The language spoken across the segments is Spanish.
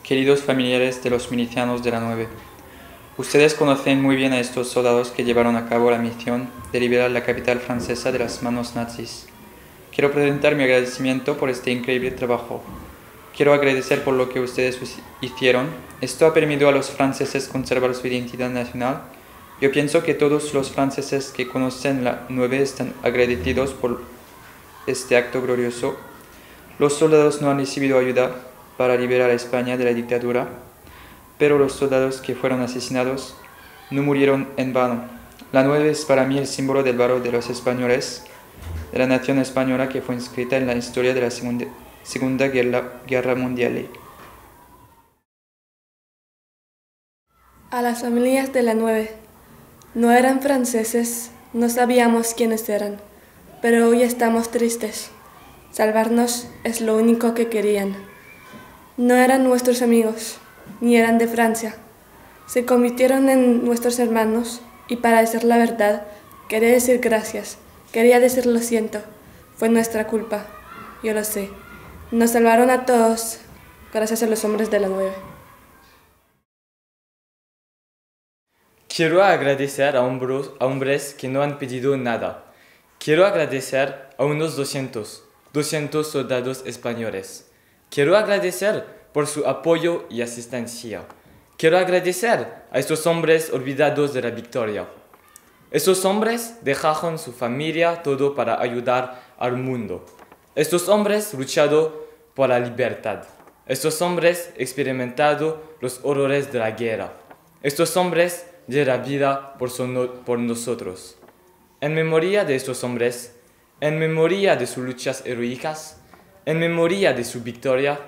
queridos familiares de los milicianos de la 9. Ustedes conocen muy bien a estos soldados que llevaron a cabo la misión de liberar la capital francesa de las manos nazis. Quiero presentar mi agradecimiento por este increíble trabajo. Quiero agradecer por lo que ustedes hicieron. Esto ha permitido a los franceses conservar su identidad nacional. Yo pienso que todos los franceses que conocen la 9 están agradecidos por este acto glorioso. Los soldados no han recibido ayuda para liberar a España de la dictadura, pero los soldados que fueron asesinados no murieron en vano. La 9 es para mí el símbolo del valor de los españoles, de la nación española que fue inscrita en la historia de la Segunda Guerra Mundial. A las familias de la 9. No eran franceses, no sabíamos quiénes eran, pero hoy estamos tristes. Salvarnos es lo único que querían. No eran nuestros amigos, ni eran de Francia. Se convirtieron en nuestros hermanos y para decir la verdad, quería decir gracias, quería decir lo siento. Fue nuestra culpa, yo lo sé. Nos salvaron a todos gracias a los hombres de la 9. Quiero agradecer a hombres que no han pedido nada. Quiero agradecer a unos 200 soldados españoles. Quiero agradecer por su apoyo y asistencia. Quiero agradecer a estos hombres olvidados de la victoria. Estos hombres dejaron su familia todo para ayudar al mundo. Estos hombres lucharon por la libertad. Estos hombres experimentaron los horrores de la guerra. Estos hombres dieron la vida por nosotros. En memoria de estos hombres, en memoria de sus luchas heroicas, en memoria de su victoria,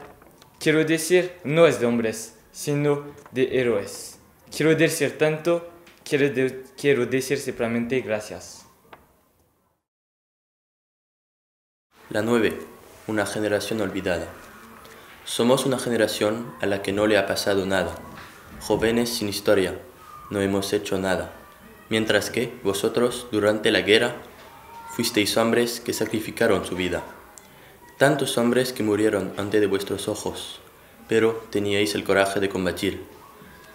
quiero decir, no es de hombres, sino de héroes. Quiero decir tanto, quiero decir simplemente gracias. La 9, una generación olvidada. Somos una generación a la que no le ha pasado nada. Jóvenes sin historia, no hemos hecho nada. Mientras que vosotros, durante la guerra, fuisteis hombres que sacrificaron su vida. Tantos hombres que murieron ante de vuestros ojos, pero teníais el coraje de combatir.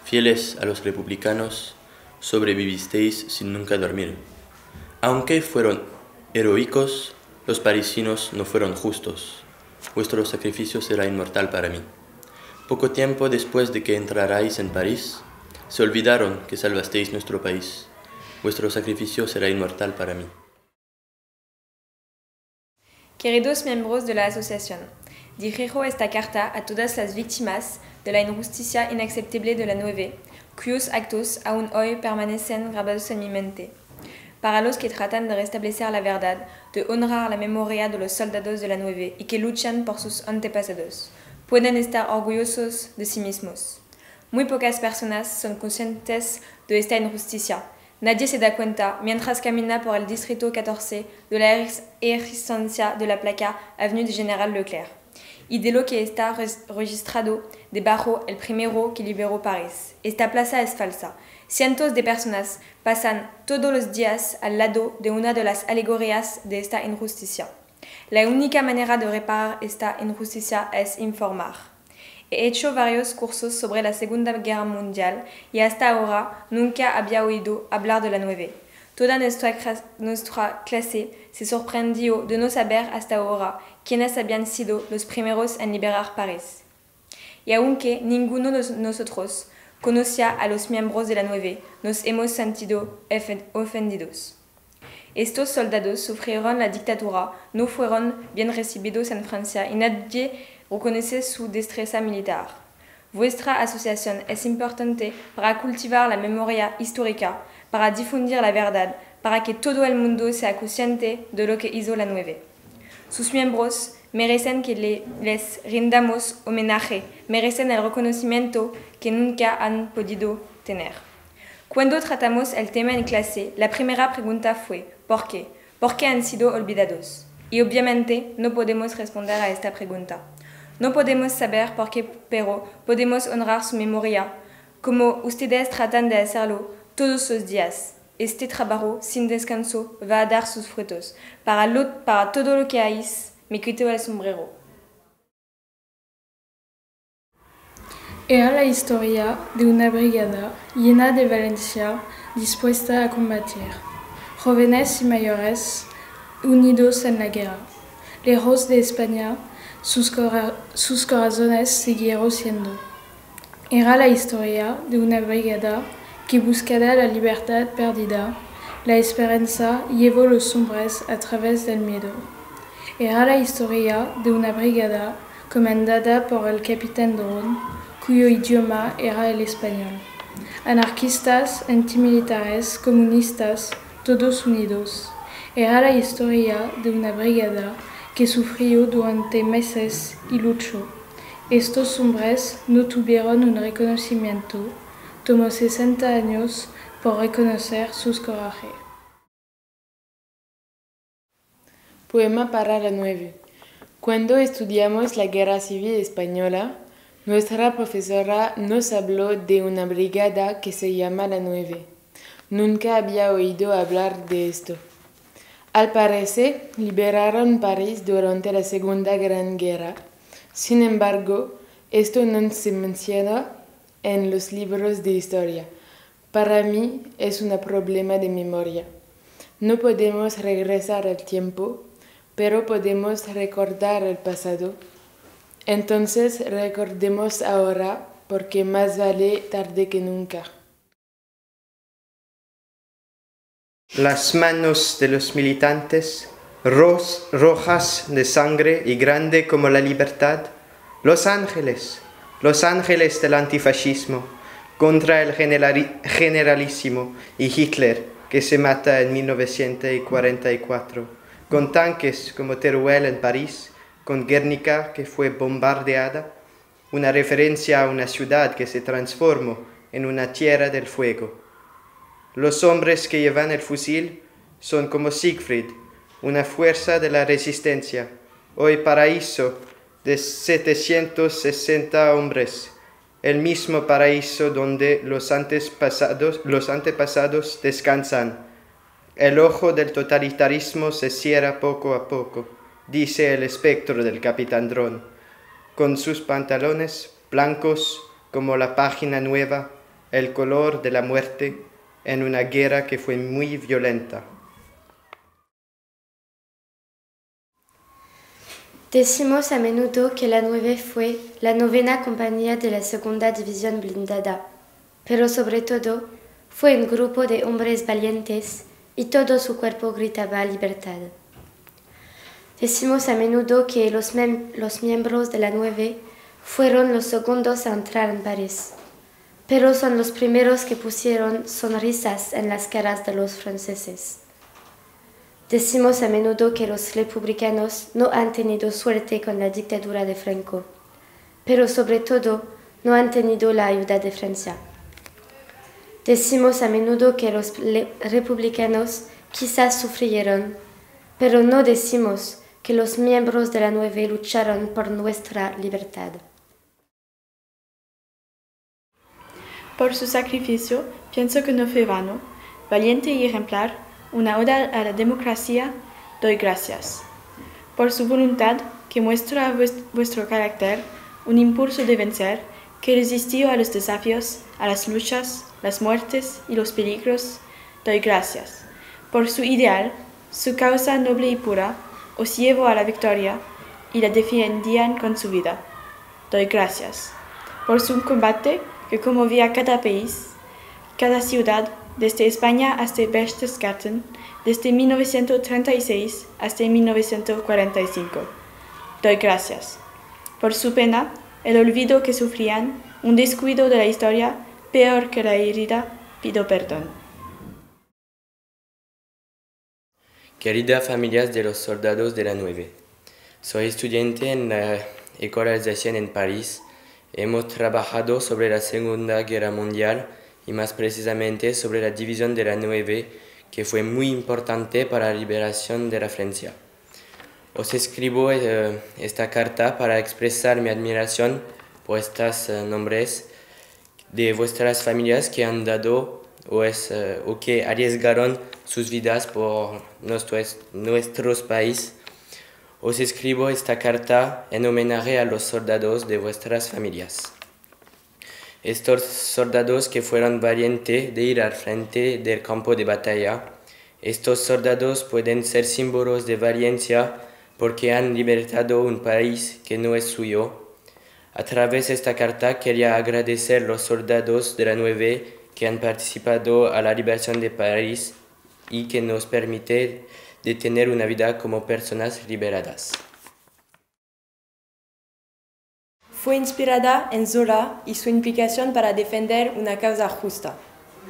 Fieles a los republicanos, sobrevivisteis sin nunca dormir. Aunque fueron heroicos, los parisinos no fueron justos. Vuestro sacrificio será inmortal para mí. Poco tiempo después de que entrarais en París, se olvidaron que salvasteis nuestro país. Vuestro sacrificio será inmortal para mí. Queridos miembros de la asociación, dirijo esta carta a todas las víctimas de la injusticia inaceptable de la 9, cuyos actos aún hoy permanecen grabados en mi mente. Para los que tratan de restablecer la verdad, de honrar la memoria de los soldados de la 9 y que luchan por sus antepasados, pueden estar orgullosos de sí mismos. Muy pocas personas son conscientes de esta injusticia. Nadie se da cuenta mientras camina por el distrito 14 de la existencia de la placa Avenue de General Leclerc y de lo que está registrado debajo el primero que liberó París. Esta plaza es falsa. Cientos de personas pasan todos los días al lado de una de las alegorías de esta injusticia. La única manera de reparar esta injusticia es informar. He hecho varios cursos sobre la Segunda Guerra Mundial y hasta ahora nunca había oído hablar de la 9. Toda nuestra clase se sorprendió de no saber hasta ahora quiénes habían sido los primeros en liberar París. Y aunque ninguno de nosotros conocía a los miembros de la 9, nos hemos sentido ofendidos. Estos soldados sufrieron la dictadura, no fueron bien recibidos en Francia y nadie reconoce su destreza militar. Vuestra asociación es importante para cultivar la memoria histórica, para difundir la verdad, para que todo el mundo sea consciente de lo que hizo la 9. Sus miembros merecen que les rindamos homenaje, merecen el reconocimiento que nunca han podido tener. Cuando tratamos el tema en clase, la primera pregunta fue ¿por qué? ¿Por qué han sido olvidados? Y obviamente no podemos responder a esta pregunta. No podemos saber por qué, pero podemos honrar su memoria, como ustedes tratan de hacerlo todos los días. Este trabajo sin descanso va a dar sus frutos. Para todo lo que hagáis, me quito el sombrero. Era la historia de una brigada llena de valencia dispuesta a combatir. Jóvenes y mayores unidos en la guerra. Lejos de España, sus corazones siguieron siendo. Era la historia de una brigada que buscaba la libertad perdida. La esperanza llevó los hombres a través del miedo. Era la historia de una brigada comandada por el capitán Dron, cuyo idioma era el español. Anarquistas, antimilitares, comunistas, todos unidos. Era la historia de una brigada que sufrió durante meses y luchó. Estos hombres no tuvieron un reconocimiento. Tomó 60 años por reconocer sus coraje. Poema para la 9. Cuando estudiamos la Guerra Civil Española, nuestra profesora nos habló de una brigada que se llama la 9. Nunca había oído hablar de esto. Al parecer, liberaron París durante la Segunda Gran Guerra. Sin embargo, esto no se menciona en los libros de historia. Para mí es un problema de memoria. No podemos regresar al tiempo, pero podemos recordar el pasado. Entonces recordemos ahora, porque más vale tarde que nunca. Las manos de los militantes, rojas de sangre y grande como la libertad. Los ángeles del antifascismo, contra el generalísimo y Hitler, que se mata en 1944, con tanques como Teruel en París, con Guernica, que fue bombardeada, una referencia a una ciudad que se transformó en una tierra del fuego. Los hombres que llevan el fusil son como Siegfried, una fuerza de la resistencia, hoy paraíso de 760 hombres, el mismo paraíso donde los antepasados descansan. El ojo del totalitarismo se cierra poco a poco, dice el espectro del capitán Dron, con sus pantalones blancos como la página nueva, el color de la muerte, en una guerra que fue muy violenta. Decimos a menudo que la 9 fue la 9ª compañía de la 2ª División Blindada, pero sobre todo fue un grupo de hombres valientes y todo su cuerpo gritaba libertad. Decimos a menudo que los miembros de la 9 fueron los segundos a entrar en París, pero son los primeros que pusieron sonrisas en las caras de los franceses. Decimos a menudo que los republicanos no han tenido suerte con la dictadura de Franco, pero sobre todo no han tenido la ayuda de Francia. Decimos a menudo que los republicanos quizás sufrieron, pero no decimos que los miembros de la 9 lucharon por nuestra libertad. Por su sacrificio, pienso que no fue vano, valiente y ejemplar, una oda a la democracia, doy gracias. Por su voluntad, que muestra vuestro carácter, un impulso de vencer, que resistió a los desafíos, a las luchas, las muertes y los peligros, doy gracias. Por su ideal, su causa noble y pura, os llevó a la victoria y la defendían con su vida, doy gracias. Por su combate, que conmovía cada país, cada ciudad, desde España hasta Berchtesgaden, desde 1936 hasta 1945. Doy gracias. Por su pena, el olvido que sufrían, un descuido de la historia, peor que la herida, pido perdón. Queridas familias de los soldados de la 9, soy estudiante en la École Alsacienne en París. Hemos trabajado sobre la Segunda Guerra Mundial y más precisamente sobre la división de la 9, que fue muy importante para la liberación de la Francia. Os escribo esta carta para expresar mi admiración por estos nombres de vuestras familias que han dado o que arriesgaron sus vidas por nuestros países. Os escribo esta carta en homenaje a los soldados de vuestras familias. Estos soldados que fueron valientes de ir al frente del campo de batalla, estos soldados pueden ser símbolos de valencia porque han libertado un país que no es suyo. A través de esta carta quería agradecer a los soldados de la 9 que han participado a la liberación de París y que nos permite de tener una vida como personas liberadas. Fue inspirada en Zola y su implicación para defender una causa justa.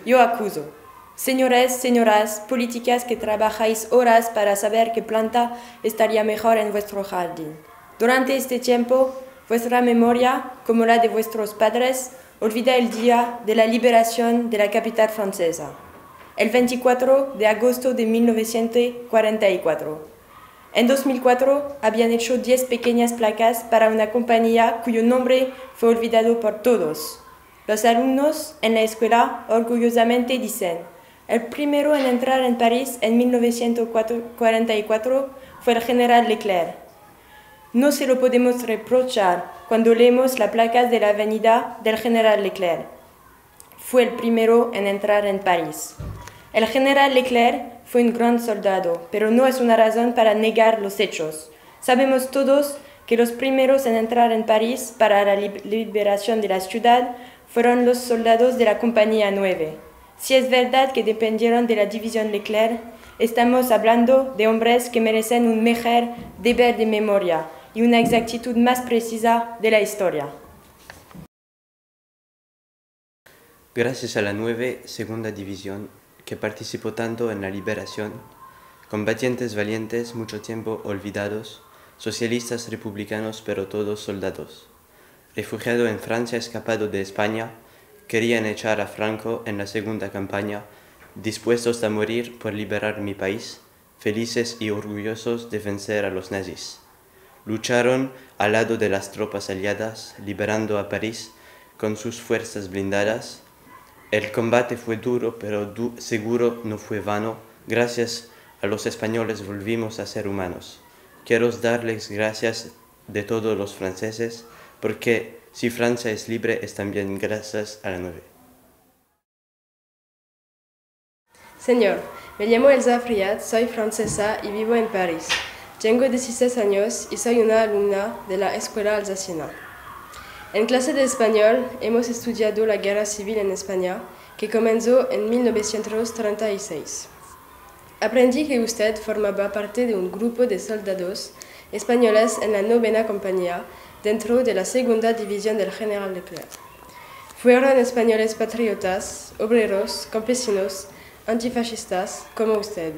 Yo acuso, señores, señoras, políticas que trabajáis horas para saber qué planta estaría mejor en vuestro jardín. Durante este tiempo, vuestra memoria, como la de vuestros padres, olvida el día de la liberación de la capital francesa, el 24 de agosto de 1944. En 2004 habían hecho 10 pequeñas placas para una compañía cuyo nombre fue olvidado por todos. Los alumnos en la escuela orgullosamente dicen: el primero en entrar en París en 1944 fue el general Leclerc. No se lo podemos reprochar cuando leemos las placas de la avenida del general Leclerc. Fue el primero en entrar en París. El general Leclerc fue un gran soldado, pero no es una razón para negar los hechos. Sabemos todos que los primeros en entrar en París para la liberación de la ciudad fueron los soldados de la Compañía 9. Si es verdad que dependieron de la división Leclerc, estamos hablando de hombres que merecen un mejor deber de memoria y una exactitud más precisa de la historia. Gracias a la 9 Segunda División, que participó tanto en la liberación, combatientes valientes mucho tiempo olvidados, socialistas republicanos pero todos soldados. Refugiado en Francia, escapado de España, querían echar a Franco en la segunda campaña, dispuestos a morir por liberar mi país, felices y orgullosos de vencer a los nazis. Lucharon al lado de las tropas aliadas, liberando a París con sus fuerzas blindadas. El combate fue duro, pero seguro no fue vano. Gracias a los españoles volvimos a ser humanos. Quiero darles gracias de todos los franceses, porque si Francia es libre, es también gracias a la 9. Señor, me llamo Elsa Friat, soy francesa y vivo en París. Tengo 16 años y soy una alumna de la escuela alsaciana. En clase de español hemos estudiado la guerra civil en España, que comenzó en 1936. Aprendí que usted formaba parte de un grupo de soldados españoles en la 9ª compañía, dentro de la segunda división del general Leclerc. Fueron españoles patriotas, obreros, campesinos, antifascistas, como usted.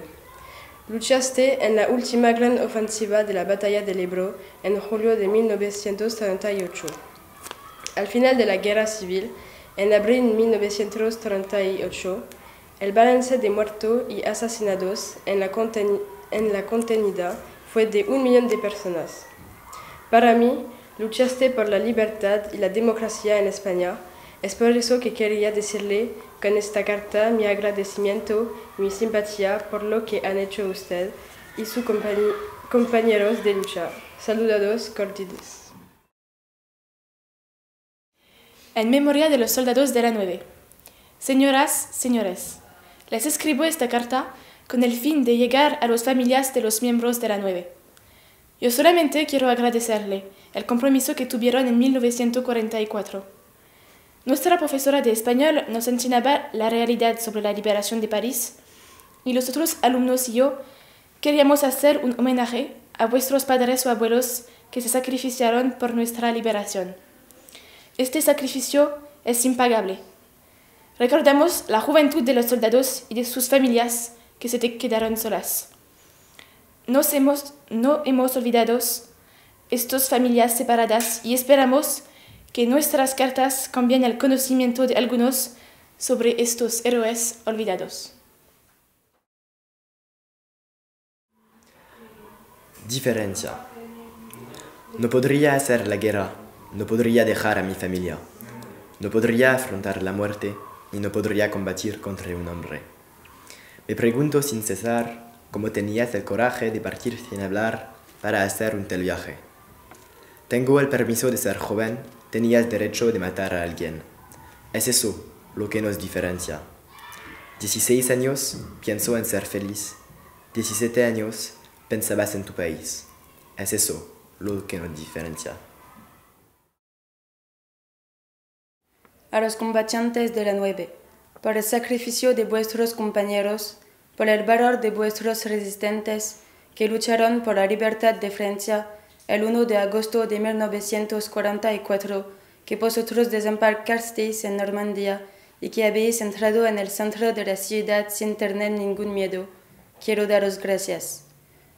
Luchaste en la última gran ofensiva de la batalla del Ebro en julio de 1938. Al final de la guerra civil, en abril de 1938, el balance de muertos y asesinados en la contenida fue de 1 millón de personas. Para mí, luchaste por la libertad y la democracia en España. Es por eso que quería decirle con esta carta mi agradecimiento y mi simpatía por lo que han hecho usted y sus compañeros de lucha. Saludos cordiales. En memoria de los soldados de la 9. Señoras, señores, les escribo esta carta con el fin de llegar a las familias de los miembros de la 9. Yo solamente quiero agradecerle el compromiso que tuvieron en 1944. Nuestra profesora de español nos enseñaba la realidad sobre la liberación de París y los otros alumnos y yo queríamos hacer un homenaje a vuestros padres o abuelos que se sacrificaron por nuestra liberación. Este sacrificio es impagable. Recordamos la juventud de los soldados y de sus familias que se quedaron solas. No hemos olvidado estas familias separadas y esperamos que nuestras cartas cambien el conocimiento de algunos sobre estos héroes olvidados. Diferencia. No podría hacer la guerra, no podría dejar a mi familia, no podría afrontar la muerte y no podría combatir contra un hombre. Me pregunto sin cesar cómo tenías el coraje de partir sin hablar para hacer un tal viaje. Tengo el permiso de ser joven, tenías derecho de matar a alguien. Es eso lo que nos diferencia. 16 años, pienso en ser feliz. 17 años, pensabas en tu país. Es eso lo que nos diferencia. A los combatientes de la 9, por el sacrificio de vuestros compañeros, por el valor de vuestros resistentes que lucharon por la libertad de Francia el 1 de agosto de 1944, que vosotros desembarcasteis en Normandía y que habéis entrado en el centro de la ciudad sin tener ningún miedo, quiero daros gracias.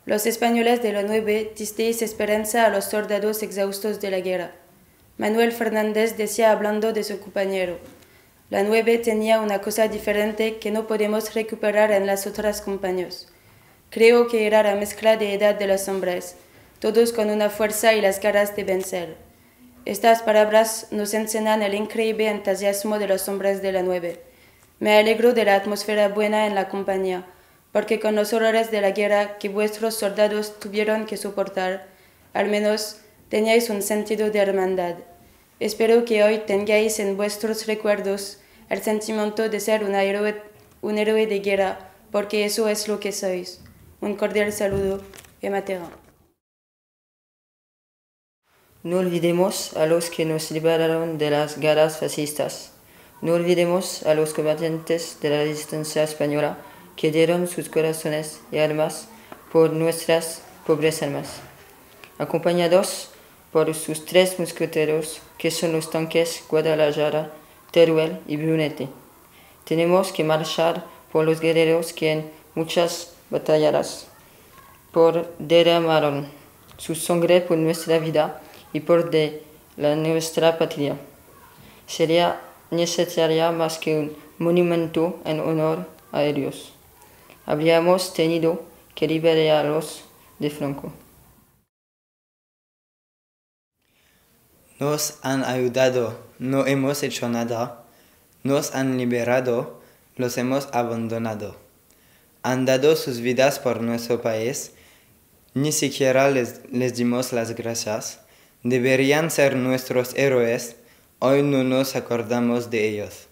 Los españoles de la 9 disteis esperanza a los soldados exhaustos de la guerra. Manuel Fernández decía hablando de su compañero: la 9 tenía una cosa diferente que no podemos recuperar en las otras compañías. Creo que era la mezcla de edad de los hombres, todos con una fuerza y las ganas de vencer. Estas palabras nos enseñan el increíble entusiasmo de los hombres de la 9. Me alegro de la atmósfera buena en la compañía, porque con los horrores de la guerra que vuestros soldados tuvieron que soportar, al menos teníais un sentido de hermandad. Espero que hoy tengáis en vuestros recuerdos el sentimiento de ser un héroe de guerra, porque eso es lo que sois. Un cordial saludo, Emma Terán. No olvidemos a los que nos liberaron de las garras fascistas. No olvidemos a los combatientes de la resistencia española que dieron sus corazones y almas por nuestras pobres almas. Acompañados por sus 3 mosqueteros, que son los tanques Guadalajara, Teruel y Brunete. Tenemos que marchar por los guerreros que en muchas batallas derramaron su sangre por nuestra vida y por de nuestra patria. Sería necesaria más que un monumento en honor a ellos. Habríamos tenido que liberarlos de Franco. Nos han ayudado, no hemos hecho nada. Nos han liberado, los hemos abandonado. Han dado sus vidas por nuestro país, ni siquiera les dimos las gracias. Deberían ser nuestros héroes, hoy no nos acordamos de ellos.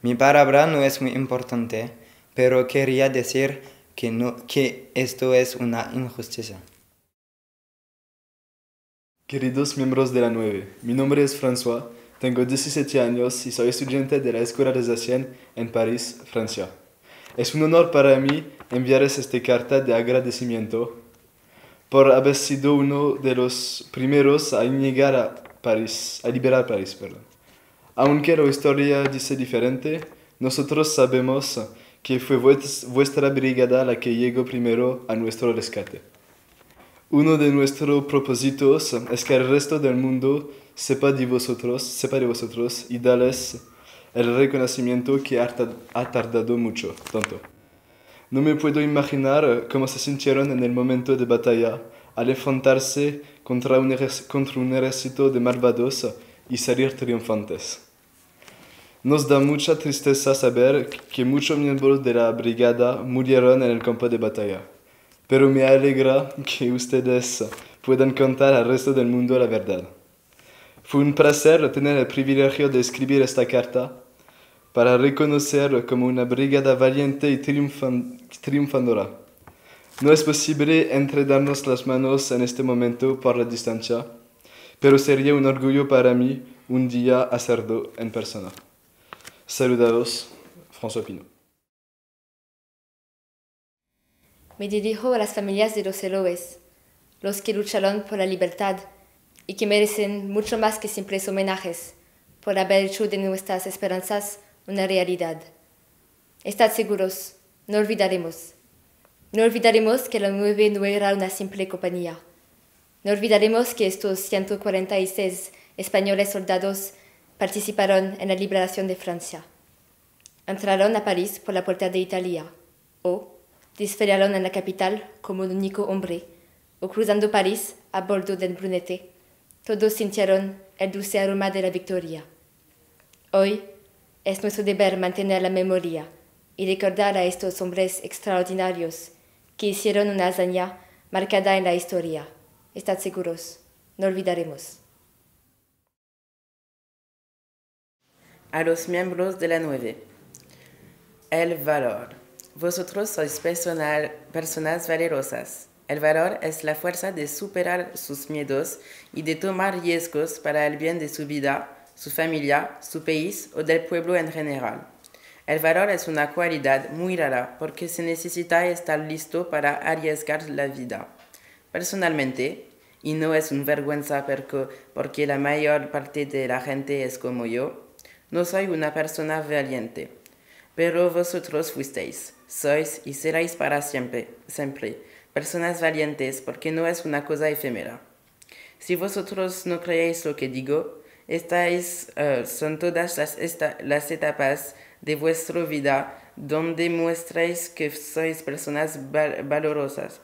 Mi palabra no es muy importante, pero quería decir que esto es una injusticia. Queridos miembros de la 9, mi nombre es François, tengo 17 años y soy estudiante de la Escuela de Alsacienne en París, Francia. Es un honor para mí enviarles esta carta de agradecimiento por haber sido uno de los primeros a llegar a liberar París. Aunque la historia dice diferente, nosotros sabemos que fue vuestra brigada la que llegó primero a nuestro rescate. Uno de nuestros propósitos es que el resto del mundo sepa de vosotros y darles el reconocimiento que ha tardado tanto. No me puedo imaginar cómo se sintieron en el momento de batalla al enfrentarse contra un ejército de malvados y salir triunfantes. Nos da mucha tristeza saber que muchos miembros de la brigada murieron en el campo de batalla. Pero me alegra que ustedes puedan contar al resto del mundo la verdad. Fue un placer tener el privilegio de escribir esta carta para reconocer como una brigada valiente y triunfadora. No es posible entregarnos las manos en este momento por la distancia, pero sería un orgullo para mí un día hacerlo en persona. Saludados, François Pinault. Me dirijo a las familias de los héroes, los que lucharon por la libertad y que merecen mucho más que simples homenajes por haber hecho de nuestras esperanzas una realidad. Estad seguros, no olvidaremos. No olvidaremos que la 9 no era una simple compañía. No olvidaremos que estos 146 españoles soldados participaron en la liberación de Francia. Entraron a París por la puerta de Italia, o desfilaron en la capital como un único hombre, o cruzando París a bordo del Brunete. Todos sintieron el dulce aroma de la victoria. Hoy es nuestro deber mantener la memoria y recordar a estos hombres extraordinarios que hicieron una hazaña marcada en la historia. Estad seguros, no olvidaremos. A los miembros de la 9. El valor. Vosotros sois personas valerosas. El valor es la fuerza de superar sus miedos y de tomar riesgos para el bien de su vida, su familia, su país o del pueblo en general. El valor es una cualidad muy rara porque se necesita estar listo para arriesgar la vida. Personalmente, y no es una vergüenza porque la mayor parte de la gente es como yo, no soy una persona valiente. Pero vosotros fuisteis, sois y seréis para siempre personas valientes porque no es una cosa efímera. Si vosotros no creéis lo que digo, son todas las etapas de vuestra vida donde muestráis que sois personas valorosas.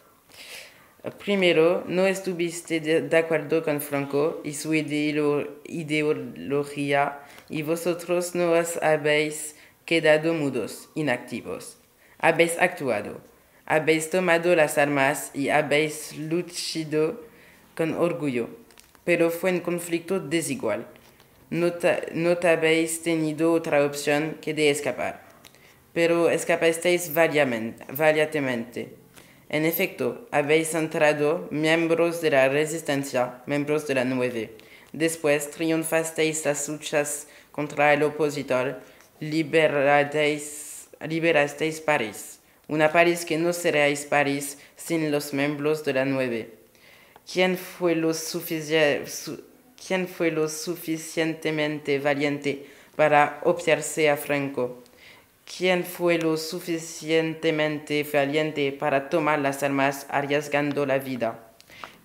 Primero, no estuviste de acuerdo con Franco y su ideología y vosotros no os habéis quedado mudos, inactivos. Habéis actuado, habéis tomado las armas y habéis luchado con orgullo, pero fue un conflicto desigual. No habéis tenido otra opción que de escapar, pero escapasteis valientemente. En efecto, habéis entrado miembros de la resistencia, miembros de la 9. Después triunfasteis las luchas contra el opositor, liberasteis París. Una París que no seréis París sin los miembros de la 9. ¿Quién fue lo suficientemente valiente para oponerse a Franco? ¿Quién fue lo suficientemente valiente para tomar las armas arriesgando la vida?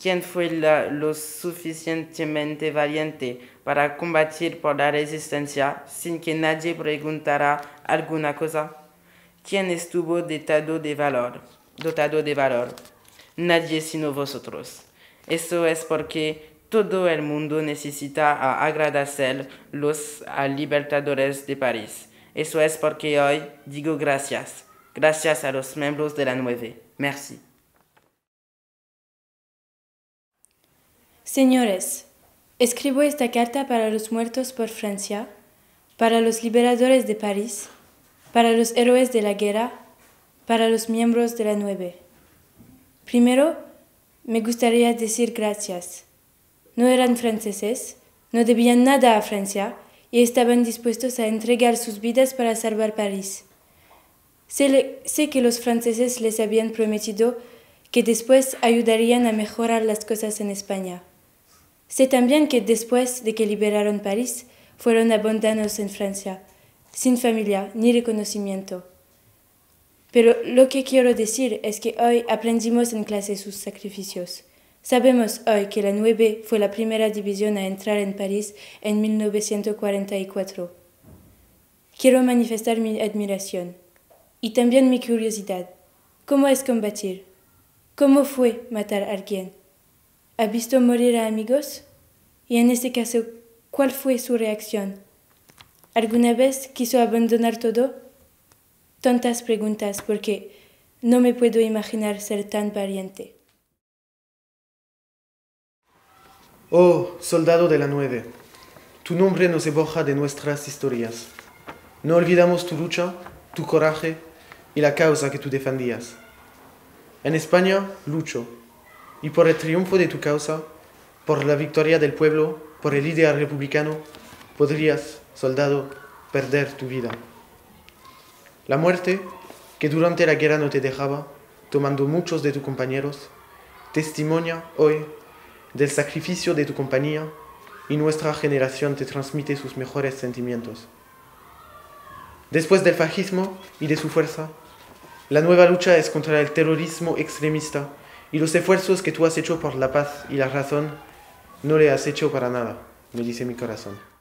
¿Quién fue lo suficientemente valiente para combatir por la resistencia sin que nadie preguntara alguna cosa? ¿Quién estuvo dotado de valor? Nadie sino vosotros. Eso es porque todo el mundo necesita agradecer los libertadores de París. Eso es porque hoy digo gracias. Gracias a los miembros de la 9. Merci. Señores, escribo esta carta para los muertos por Francia, para los liberadores de París, para los héroes de la guerra, para los miembros de la 9. Primero, me gustaría decir gracias. No eran franceses, no debían nada a Francia y estaban dispuestos a entregar sus vidas para salvar París. Sé que los franceses les habían prometido que después ayudarían a mejorar las cosas en España. Sé también que después de que liberaron París, fueron abandonados en Francia, sin familia ni reconocimiento. Pero lo que quiero decir es que hoy aprendimos en clase sus sacrificios. Sabemos hoy que la 9 fue la primera división a entrar en París en 1944. Quiero manifestar mi admiración y también mi curiosidad. ¿Cómo es combatir? ¿Cómo fue matar a alguien? ¿Ha visto morir a amigos? Y en este caso, ¿cuál fue su reacción? ¿Alguna vez quiso abandonar todo? Tantas preguntas porque no me puedo imaginar ser tan valiente. Oh, soldado de la 9, tu nombre nos evoca de nuestras historias. No olvidamos tu lucha, tu coraje y la causa que tú defendías. En España lucho, y por el triunfo de tu causa, por la victoria del pueblo, por el ideal republicano, podrías, soldado, perder tu vida. La muerte, que durante la guerra no te dejaba, tomando muchos de tus compañeros, testimonia hoy del sacrificio de tu compañía y nuestra generación te transmite sus mejores sentimientos. Después del fascismo y de su fuerza, la nueva lucha es contra el terrorismo extremista y los esfuerzos que tú has hecho por la paz y la razón no le has hecho para nada, me dice mi corazón.